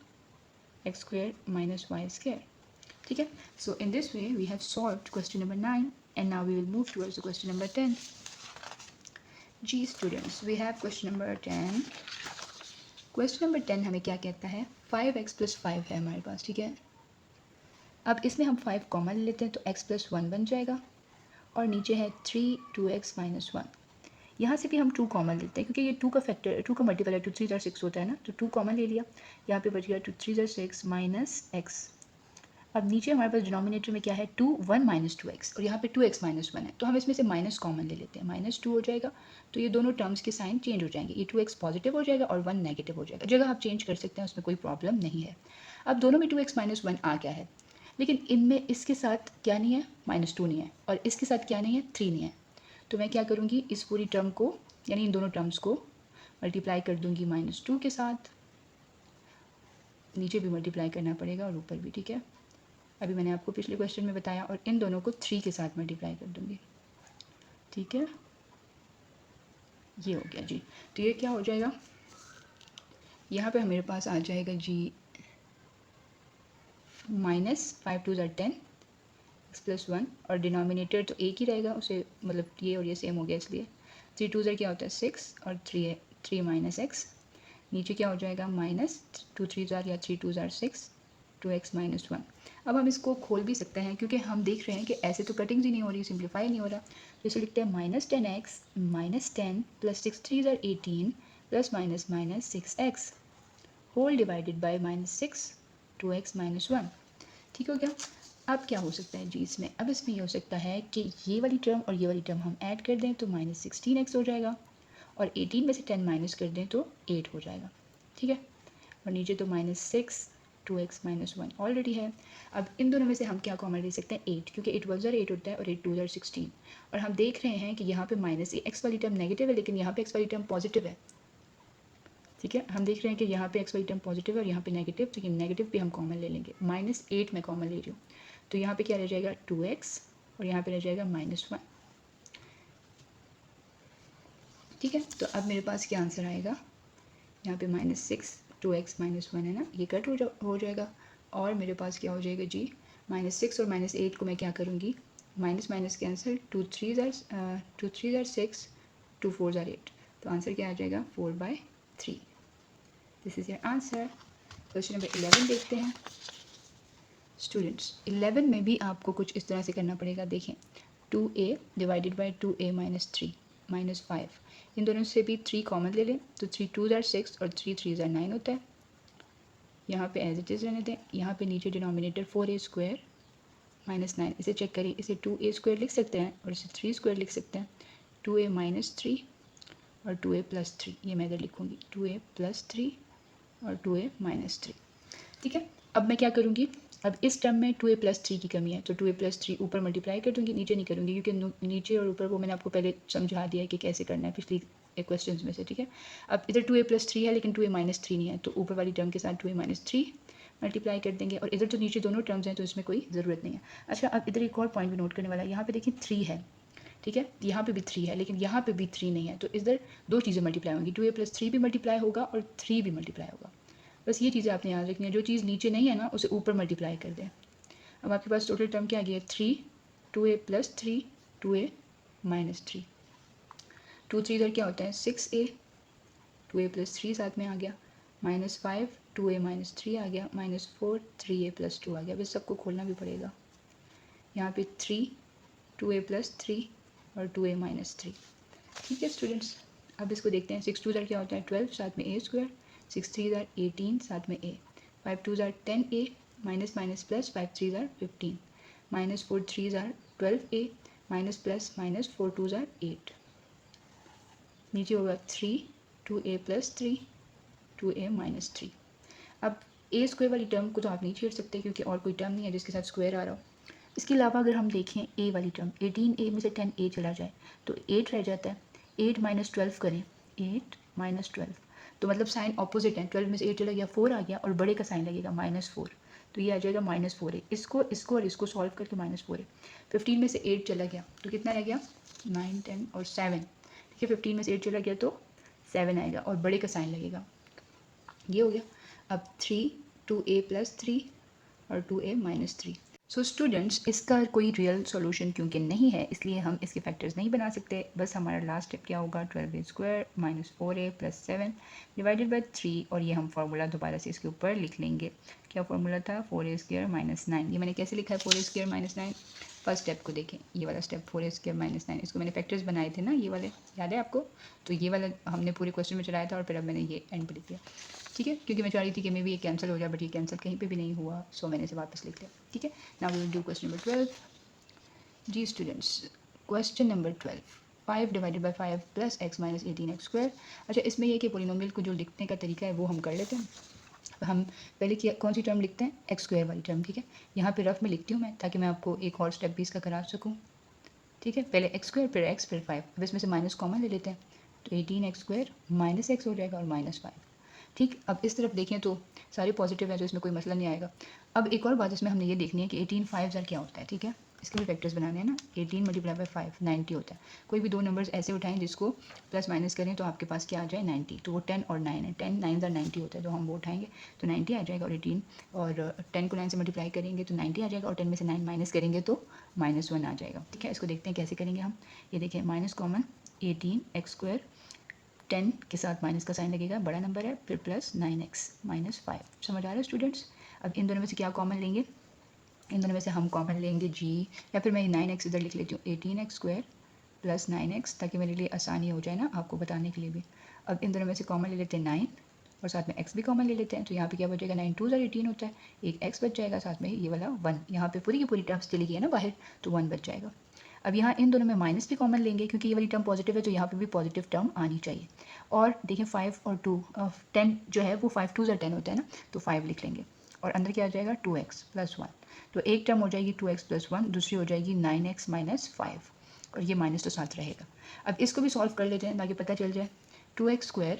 x square minus y square, ठीक है. So in this way we have solved question number 9 and now we will move towards the question number 10. जी students, we have question number 10. Question number 10 हमें क्या कहता है, 5x + 5 है हमारे पास, ठीक है. अब इसमें हम 5 कॉमन लेते हैं तो x + 1 बन जाएगा और नीचे है 3 2x - 1. यहाँ से भी हम 2 कॉमन लेते हैं क्योंकि ये 2 का फैक्टर 2 का मल्टीपल है, 2 3 6 होता है ना, तो 2 कॉमन ले लिया. यहाँ पे बच गया 2 3 6 माइनस x. अब नीचे हमारे पास डिनोमिनेटर में क्या है, 2 1 - 2x और यहाँ पे 2x - 1 है, तो हम इसमें से माइनस कॉमन ले लेते हैं. -2 हो जाएगा, तो ये दोनों टर्म्स के साइन चेंज हो जाएंगे. ये 2x पॉजिटिव हो जाएगा और 1 नेगेटिव हो जाएगा. जगह आप चेंज कर सकते हैं, उसमें कोई प्रॉब्लम नहीं है. अब दोनों में 2x - 1 आ गया है, लेकिन इनमें इसके साथ क्या नहीं है, -2 नहीं है, और इसके साथ क्या नहीं है, 3 नहीं है. तो मैं क्या करूँगी, इस पूरी टर्म को यानी इन दोनों टर्म्स को मल्टीप्लाई कर दूँगी -2 के साथ. नीचे भी मल्टीप्लाई करना पड़ेगा और ऊपर भी, ठीक है. अभी मैंने आपको पिछले क्वेश्चन में बताया, और इन दोनों को 3 के साथ मल्टीप्लाई कर दूँगी, ठीक है. ये हो गया जी. तो ये क्या हो जाएगा, यहाँ पे मेरे पास आ जाएगा जी -5 2 10 x + 1, और डिनोमिनेटर तो एक ही रहेगा, उसे मतलब ये और ये सेम हो गया, इसलिए 3 2 क्या होता है 6 और 3 - x. नीचे क्या हो जाएगा, -2 3 या 3 2 6 2x - 1. अब हम इसको खोल भी सकते हैं क्योंकि हम देख रहे हैं कि ऐसे तो कटिंग्स ही नहीं हो रही, सिंप्लीफाई नहीं हो रहा. तो इसे लिखते हैं -10x - 10 + 6 3 18 ± -6x whole divided bye -6 2x - 1. ठीक हो गया. अब क्या हो सकता है जी इसमें, अब इसमें ये हो सकता है कि ये वाली टर्म और ये वाली टर्म हम ऐड कर दें तो -16x हो जाएगा, और 18 में से 10 माइनस कर दें तो 8 हो जाएगा, ठीक है. और नीचे तो -6 2x - 1 ऑलरेडी है. अब इन दोनों में से हम क्या कॉमन ले सकते हैं, 8, क्योंकि 8 × 8 होता है और 8 2 16. और हम देख रहे हैं कि यहाँ पे -x वाली टर्म नेगेटिव है, लेकिन यहाँ पे x वाली टर्म पॉजिटिव है, ठीक है. हम देख रहे हैं कि यहाँ पे x वाली टर्म पॉजिटिव है और यहाँ पे नेगेटिव, तो ये नेगेटिव भी हम कॉमन ले लेंगे. -8 में कॉमन ले रही हूँ, तो यहाँ पे क्या रह जाएगा 2x और यहाँ पे रह जाएगा -1, ठीक है. तो अब मेरे पास क्या आंसर आएगा, यहाँ पे -6 2x - 1 है ना, ये कट हो जाएगा, और मेरे पास क्या हो जाएगा जी, -6 और -8 को मैं क्या करूँगी, माइनस कैंसिल, 2 3 6 2 4 8. तो आंसर क्या आ जाएगा 4/3. This is your answer. Question number 11 देखते हैं. स्टूडेंट्स 11 में भी आपको कुछ इस तरह से करना पड़ेगा. देखें, 2a डिवाइडेड बाई 2a - 3 -5. इन दोनों से भी 3 कॉमन ले लें, तो 3 2 6 और 3 3 9 होता है. यहाँ पे एज इट इज़ रहने दें. यहाँ पे नीचे डिनोमिनेटर 4a² - 9. इसे चेक करिए, इसे 2a² लिख सकते हैं और इसे 3² लिख सकते हैं. 2a - 3 और 2a + 3, ये मैं इधर लिखूँगी, 2a + 3 और 2a - 3, ठीक है. अब मैं क्या करूँगी, अब इस टर्म में 2a + 3 की कमी है, तो 2a + 3 ऊपर मल्टीप्लाई कर दूँगी, नीचे नहीं करूँगी, क्योंकि नीचे और ऊपर वो मैंने आपको पहले समझा दिया है कि कैसे करना है पिछली क्वेश्चन में से, ठीक है. अब इधर 2a + 3 है, लेकिन 2a - 3 नहीं है, तो ऊपर वाली टर्म के साथ 2a - 3 मल्टीप्लाई कर देंगे, और इधर तो नीचे दोनों टर्म्स हैं, तो इसमें कोई ज़रूरत नहीं है. अच्छा, अब इधर एक और पॉइंट भी नोट करने वाला है. यहाँ पे देखिए 3 है, ठीक है, यहाँ पे भी 3 है, लेकिन यहाँ पे भी 3 नहीं है, तो इधर 2 चीज़ें मल्टीप्लाई होंगी, 2a + 3 भी मल्टीप्लाई होगा और 3 भी मल्टीप्लाई होगा. बस ये चीज़ें आपने याद रखनी है, जो चीज़ नीचे नहीं है ना उसे ऊपर मल्टीप्लाई कर दें. अब आपके पास टोटल टर्म क्या आ गया, 3 2a + 3 2a - 3. 2 3 इधर क्या होता है 6a, 2a + 3 साथ में आ गया, -5 2a - 3 आ गया, -4 3a + 2 आ गया. बस सबको खोलना भी पड़ेगा. यहाँ पे 3 2a + 3 और 2a - 3, ठीक है स्टूडेंट्स. अब इसको देखते हैं. 6 2 इधर क्या होता है 12, साथ में a², 6 3 इधर 18, साथ में a, 5 2 इधर 10a, माइनस माइनस प्लस 5 3 इधर 15, -4 3 इधर 12a, माइनस प्लस माइनस 4 2 इधर 8. नीचे होगा 3 2a + 3 2a - 3. अब a² वाली टर्म को तो आप नहीं छेड़ सकते क्योंकि और कोई टर्म नहीं है जिसके साथ स्क्वायर आ रहा हो. इसके अलावा अगर हम देखें a वाली टर्म, 18a में से 10a चला जाए तो 8 रह जाता है. 8 - 12 करें, 8 - 12, तो मतलब साइन ऑपोजिट है. 12 में से 8 चला गया 4 आ गया, और बड़े का साइन लगेगा -4, तो ये आ जाएगा -4a. इसको और इसको सॉल्व करके -4a. 15 में से 8 चला गया तो कितना रह गया 9 10 और 7, ठीक है. 15 में से 8 चला गया तो 7 आएगा और बड़े का साइन लगेगा. ये हो गया. अब 3 2a+3 और 2a - 3। सो स्टूडेंट्स, इसका कोई रियल सॉल्यूशन क्योंकि नहीं है, इसलिए हम इसके फैक्टर्स नहीं बना सकते। बस हमारा लास्ट स्टेप क्या होगा, 12a² - 4a + 7 डिवाइडेड बाई 3, और ये हम फार्मूला दोबारा से इसके ऊपर लिख लेंगे। क्या फार्मूला था, 4a² - 9। ये मैंने कैसे लिखा है 4a² - 9? फर्स्ट स्टेप को देखें, ये वाला स्टेप 4a² - 9, इसको मैंने फैक्टर्स बनाए थे ना, ये वाले याद है आपको? तो ये वाला हमने पूरे क्वेश्चन में चलाया था और फिर अब मैंने ये एंड पे लिख दिया, ठीक है, क्योंकि मैं चाह रही थी कि मे भी ये कैंसिल हो जाए, बट ये कैंसिल कहीं पे भी नहीं हुआ, सो मैंने इसे वापस लिख लिया, ठीक है। Now we will do question number 12। जी students, question number 12, 5 divided by 5 + x - 18x²। अच्छा, इसमें यह कि पोलिनोमियल को जो लिखने का तरीका है वो हम कर लेते हैं। हम पहले कौन सी टर्म लिखते हैं, x² वाली टर्म, ठीक है। यहाँ पे रफ में लिखती हूँ मैं, ताकि मैं आपको एक और स्टेप भी इसका करा सकूँ, ठीक है। पहले x² फिर x फिर 5, अब इसमें से माइनस कॉमन ले लेते हैं, तो 18x² - x हो जाएगा और -5, ठीक। अब इस तरफ देखें तो सारे पॉजिटिव है, तो इसमें कोई मसला नहीं आएगा। अब एक और बात इसमें हमने ये देखनी है कि 18 5 क्या होता है, ठीक है। इसके भी फैक्टर्स बनाने हैं ना। 18 × 5 90 होता है। कोई भी दो नंबर्स ऐसे उठाएं जिसको प्लस माइनस करें तो आपके पास क्या आ जाए, 90। तो वो 10 और 9 है, 10 9 90 होता है, तो हम वो उठाएंगे तो 90 आ जाएगा। और 18 और 10 को 9 से मल्टीप्लाई करेंगे तो 90 आ जाएगा, और 10 में से 9 माइनस करेंगे तो -1 आ जाएगा, ठीक है। इसको देखते हैं कैसे करेंगे हम। ये देखिए, माइनस कॉमन 18x², 10 के साथ माइनस का साइन लगेगा, बड़ा नंबर है, फिर प्लस 9x -5। समझ आ रहा है स्टूडेंट्स? अब इन दोनों में से क्या कॉमन लेंगे, इन दोनों में से हम कॉमन लेंगे g, या फिर मैं 9x इधर लिख लेती हूँ, 18x² + 9x, ताकि मेरे लिए आसानी हो जाए ना आपको बताने के लिए भी। अब इन दोनों में से कॉमन ले लेते हैं 9, और साथ में x भी कॉमन ले लेते हैं, तो यहाँ पे क्या बचेगा, 9 2 18 होता है, एक x बच जाएगा, साथ में ये वाला 1, यहाँ पे पूरी की पूरी टर्म्स चली गई है ना बाहर, तो 1 बच जाएगा। अब यहाँ इन दोनों में माइनस भी कॉमन लेंगे, क्योंकि ये वाली टर्म पॉजिटिव है, तो यहाँ पे भी पॉजिटिव टर्म आनी चाहिए। और देखिए 5 और 2, 10 जो है वो 5 2 10 होता है ना, तो 5 लिख लेंगे, और अंदर क्या आ जाएगा, 2x + 1। तो एक टर्म हो जाएगी 2x + 1, दूसरी हो जाएगी 9x - 5, और ये माइनस तो साथ रहेगा। अब इसको भी सॉल्व कर लेते हैं ताकि पता चल जाए। 2x²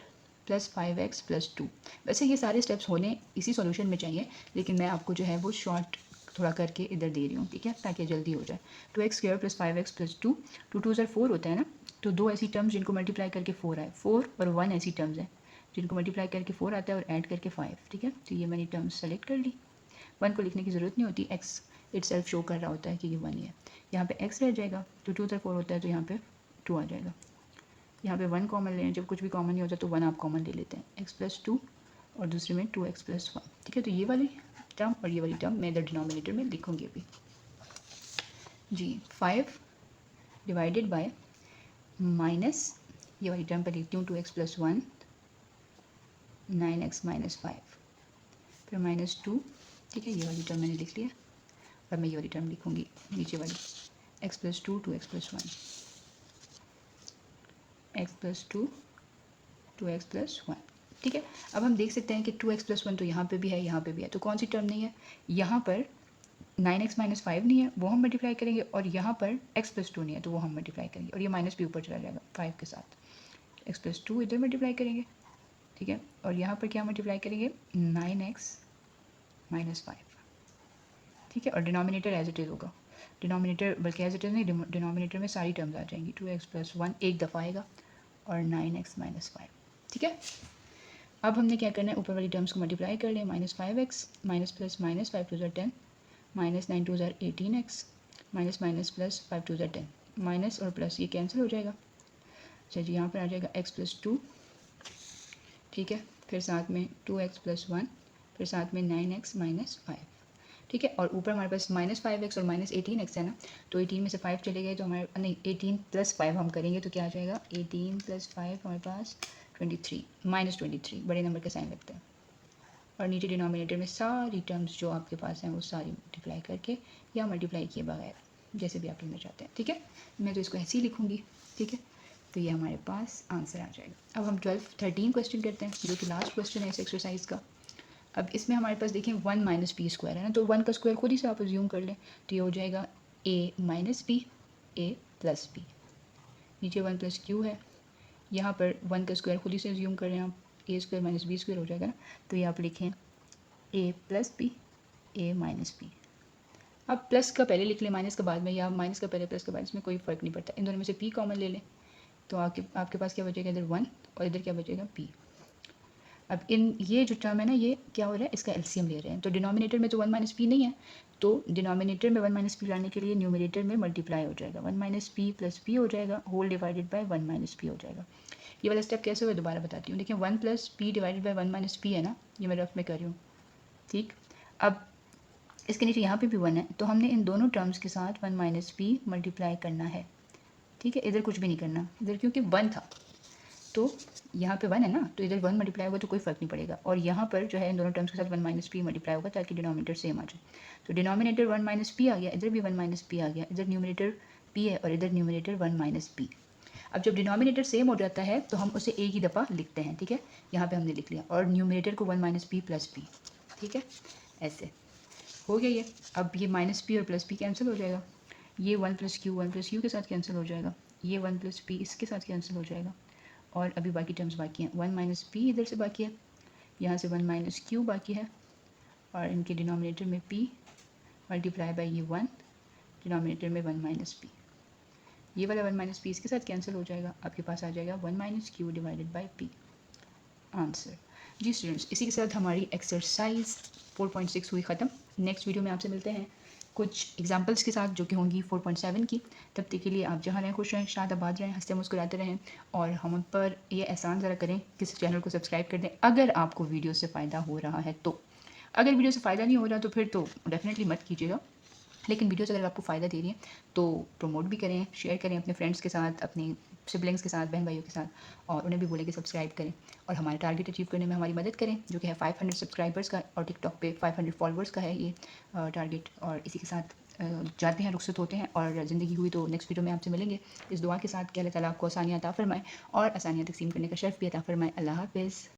+ 5x + 2। वैसे ये सारे स्टेप्स होने इसी सॉल्यूशन में चाहिए, लेकिन मैं आपको जो है वो शॉर्ट थोड़ा करके इधर दे रही हूँ, ठीक है, ताकि जल्दी हो जाए। 2x² + 5x + 2, 2 2 4 होता है ना, तो दो ऐसी टर्म्स जिनको मल्टीप्लाई करके 4 आए, 4 और 1 ऐसी टर्म्स हैं जिनको मल्टीप्लाई करके 4 आता है और ऐड करके 5, ठीक है। तो ये मैंने टर्म्स सेलेक्ट कर ली, 1 को लिखने की ज़रूरत नहीं होती, x इटसेल्फ शो कर रहा होता है कि ये 1 ही है। यहाँ पे x रह जाएगा, तो 2 4 होता है, तो यहाँ पे 2 आ जाएगा। यहाँ पे 1 कॉमन लें, जब कुछ भी कॉमन नहीं होता तो 1 आप कॉमन ले लेते हैं, x + 2 और दूसरे में 2x + 1, ठीक है। तो ये वाली टर्म और ये वाली टर्म मैं इधर डिनोमिनेटर में लिखूँगी अभी जी। 5 डिवाइडेड बाय माइनस ये वाली टर्म पर लिखती हूँ 2x + 1, 9x - 5, फिर -2, ठीक है। ये वाली टर्म मैंने लिख लिया, और मैं ये वाली टर्म लिखूँगी नीचे वाली, x + 2 2x + 1, x + 2 2x + 1, ठीक है। अब हम देख सकते हैं कि 2x + 1 तो यहाँ पे भी है, यहाँ पे भी है, तो कौन सी टर्म नहीं है, यहाँ पर 9x - 5 नहीं है, वो हम मल्टीप्लाई करेंगे, और यहाँ पर x + 2 नहीं है, तो वो हम मल्टीप्लाई करेंगे, और ये माइनस भी ऊपर चला जाएगा 5 के साथ। x + 2 इधर मल्टीप्लाई करेंगे, ठीक है, और यहाँ पर क्या मल्टीप्लाई करेंगे, 9x - 5, ठीक है। और डिनोमिनेटर एज इट इज़ होगा, डिनोमिनेटर बल्कि एज इट इज़ नहीं, डिनोमिनेटर में सारी टर्म्स आ जाएंगी। 2x + 1 एक दफ़ा आएगा और 9x - 5, ठीक है। अब हमने क्या करना है, ऊपर वाली टर्म्स को मल्टीप्लाई कर लें, -5x minus plus minus 5 2 10, -9 2 18x, minus minus plus 5 2 10, minus और प्लस ये कैंसिल हो जाएगा। अच्छा जी, यहाँ पर आ जाएगा x + 2, ठीक है, फिर साथ में 2x + 1, फिर साथ में 9x - 5, ठीक है। और ऊपर हमारे पास -5x और -18x है ना, तो 18 में से 5 चले गए तो हमारे नहीं 18 + 5 हम करेंगे तो क्या आ जाएगा, 18 + 5 हमारे पास 23, -23 बड़े नंबर का साइन लगता है। और नीचे डिनोमिनेटर में सारी टर्म्स जो आपके पास हैं वो सारी मल्टीप्लाई करके या मल्टीप्लाई किए बगैर, जैसे भी आप लिखना चाहते हैं, ठीक है। मैं तो इसको ऐसे ही लिखूँगी, ठीक है। तो ये हमारे पास आंसर आ जाएगा। अब हम 13 क्वेश्चन करते हैं, जो कि लास्ट क्वेश्चन है इस एक्सरसाइज का। अब इसमें हमारे पास देखें 1 - p स्क्वायर है ना, तो 1 का स्क्वायर खुद ही से आप अज्यूम कर लें, तो ये हो जाएगा a - p, a + p, नीचे 1 + q है, यहाँ पर 1 का स्क्वायर खुद ही से अज्यूम कर रहे हैं आप, a² - b² हो जाएगा ना, तो ये आप लिखें a + p, a - p। अब प्लस का पहले लिख लें, माइनस का बाद में, या माइनस का पहले प्लस का बाद, इसमें कोई फ़र्क नहीं पड़ता। इन दोनों में से p कॉमन ले लें, तो आपके पास क्या बचेगा, इधर 1 और इधर क्या बचेगा p। अब इन ये जो टर्म है ना, ये क्या हो रहा है, इसका एलसीएम ले रहे हैं। तो डिनोमिनेटर में तो 1 माइनस पी नहीं है, तो डिनोमिनेटर में 1 माइनस पी लाने के लिए न्यूमिनेटर में मल्टीप्लाई हो जाएगा, 1 माइनस पी प्लस पी हो जाएगा, whole divided by 1 minus p हो जाएगा। ये वाला स्टेप कैसे हुआ दोबारा बताती हूँ। देखिए 1 plus P divided by 1 minus P है ना, ये मैं रफ में कर रही हूँ, ठीक। अब इसके नीचे यहाँ पे भी 1 है, तो हमने इन दोनों टर्म्स के साथ 1 माइनस पी मल्टीप्लाई करना है, ठीक है। इधर कुछ भी नहीं करना, इधर क्योंकि 1 था तो यहाँ पे 1 है ना, तो इधर 1 मल्टीप्लाई होगा तो कोई फ़र्क नहीं पड़ेगा। और यहाँ पर जो है इन दोनों टर्म्स के साथ 1 माइनस पी मल्टीप्लाई होगा ताकि डिनोमिनेटर सेम आ जाए। तो डिनोमिनेटर 1 माइनस पी आ गया, इधर भी 1 माइनस पी आ गया, इधर न्यूमिनेटर पी है और इधर न्यूमिनेटर 1 माइनस पी। अब जब डिनोमिनेटर सेम हो जाता है तो हम उसे एक ही दफ़ा लिखते हैं, ठीक है। यहाँ पे हमने लिख लिया और न्यूमिनेटर को 1 माइनस पी प्लस पी, ठीक है, ऐसे हो गया ये। अब ये माइनस पी और प्लस पी कैंसिल हो जाएगा, ये 1 प्लस क्यू के साथ कैंसिल हो जाएगा, ये 1 प्लस पी इसके साथ कैंसिल हो जाएगा, और अभी बाकी टर्म्स बाकी हैं। 1 माइनस पी इधर से बाकी है, यहाँ से 1 माइनस क्यू बाकी है, और इनके डिनोमिनेटर में पी मल्टीप्लाई बाई ये 1, डिनोमिनेटर में 1 माइनस पी, ये वाला 1 माइनस पी इसके साथ कैंसिल हो जाएगा, आपके पास आ जाएगा 1 minus q divided by p, answer. जी स्टूडेंट्स, इसी के साथ हमारी एक्सरसाइज 4.6 हुई ख़त्म। नेक्स्ट वीडियो में आपसे मिलते हैं कुछ एग्जांपल्स के साथ जो कि होंगी 4.7 की। तब तक के लिए आप जहाँ रहें खुश रहें, शाद आबाद रहें, हंसते मुस्कुराते रहें, और हम पर ये एहसान ज़रा करें कि इस चैनल को सब्सक्राइब कर दें अगर आपको वीडियो से फ़ायदा हो रहा है तो। अगर वीडियो से फ़ायदा नहीं हो रहा तो फिर तो डेफिनेटली मत कीजिएगा, लेकिन वीडियोस अगर आपको फ़ायदा दे रही है तो प्रमोट भी करें, शेयर करें अपने फ्रेंड्स के साथ, अपने सिबलिंग्स के साथ, बहन भाइयों के साथ, और उन्हें भी बोलें कि सब्सक्राइब करें और हमारा टारगेट अचीव करने में हमारी मदद करें, जो कि है 500 सब्सक्राइबर्स का, और टिकटॉक पे 500 फॉलोअर्स का है ये टारगेट। और इसी के साथ जाते हैं, रुखसत होते हैं, और ज़िंदगी हुई तो नेक्स्ट वीडियो में आपसे मिलेंगे इस दुआ के साथ कि अल्लाह ताला आपको आसानियाँ अता फ़रमाए और आसानियाँ तकसीम करने का शर्फ भी अता फ़रमाए। अल्लाह हाफ़िज़।